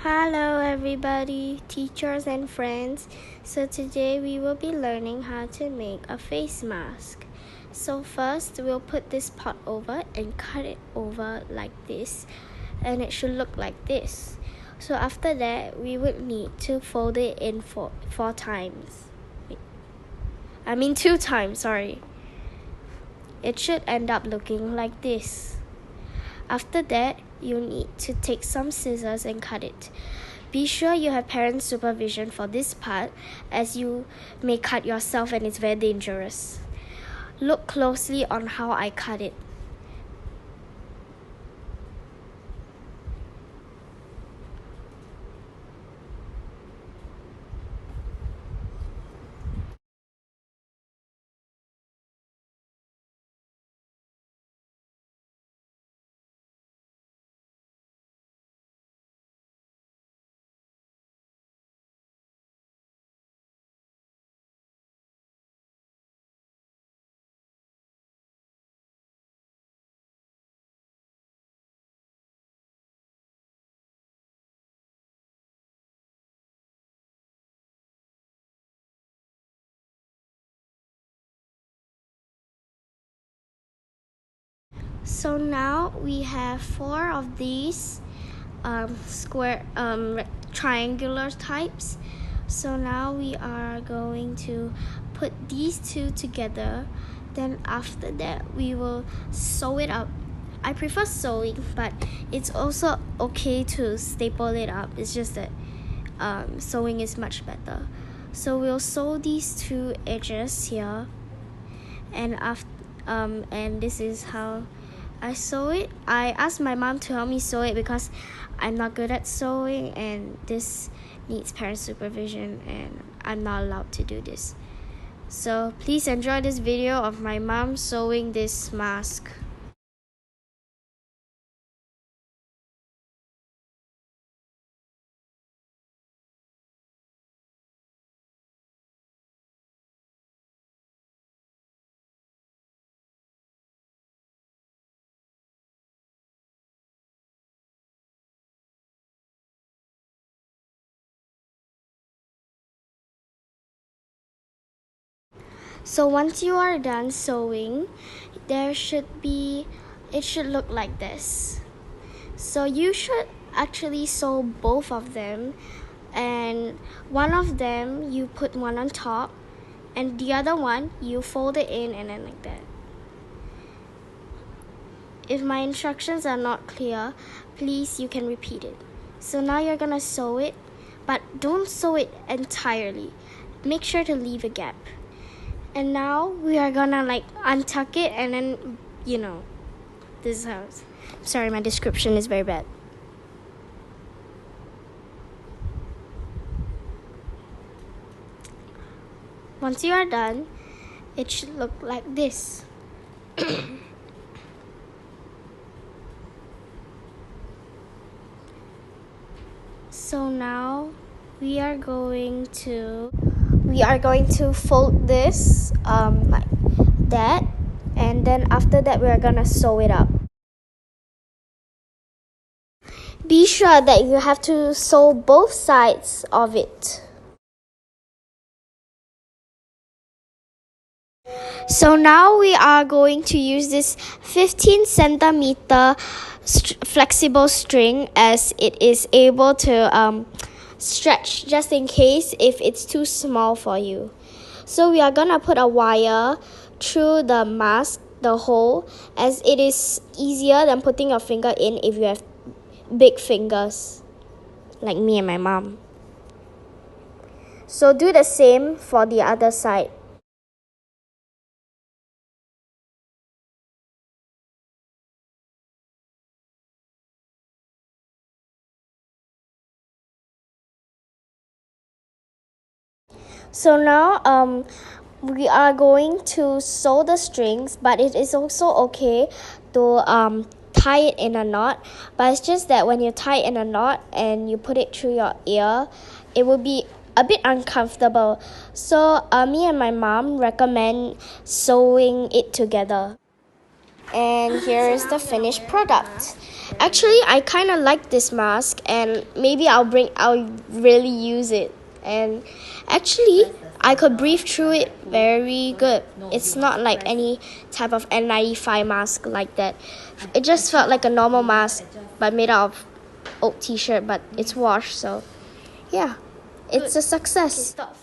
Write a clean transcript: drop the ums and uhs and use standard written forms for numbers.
Hello everybody, teachers and friends. So today we will be learning how to make a face mask. So first we'll put this pot over and cut it over like this, and it should look like this. So after that we would need to fold it in four times. Two times, sorry. It should end up looking like this. After that, you need to take some scissors and cut it. Be sure you have parent supervision for this part, as you may cut yourself and it's very dangerous. Look closely on how I cut it. So now we have 4 of these triangular types. So now we are going to put these two together. Then after that we will sew it up. I prefer sewing, but it's also okay to staple it up. It's just that sewing is much better. So we'll sew these two edges here, and this is how I sew it. I asked my mom to help me sew it because I'm not good at sewing, and this needs parent supervision, and I'm not allowed to do this. So please enjoy this video of my mom sewing this mask. So once you are done sewing, it should look like this. So you should actually sew both of them, and one of them you put one on top, and the other one you fold it in, and then like that. If my instructions are not clear, please you can repeat it. So now you're gonna sew it, but don't sew it entirely. Make sure to leave a gap. And now we are gonna untuck it, and then this is how it's. Sorry, my description is very bad. Once you are done, it should look like this. So now we are going to fold this like that, and then after that we are gonna sew it up. Be sure that you have to sew both sides of it. So now we are going to use this 15 centimeter flexible string, as it is able to stretch just in case if it's too small for you. So we are gonna put a wire through the mask, the hole, as it is easier than putting your finger in if you have big fingers like me and my mom. So do the same for the other side. So now we are going to sew the strings, but it is also okay to tie it in a knot. But it's just that when you tie it in a knot and you put it through your ear, it will be a bit uncomfortable. So me and my mom recommend sewing it together. And here is the finished product. Actually, I kind of like this mask, and maybe I'll really use it. And actually, I could breathe through it very good. It's not like any type of N95 mask like that. It just felt like a normal mask, but made out of old t-shirt, but it's washed, so yeah, it's a success. Stop.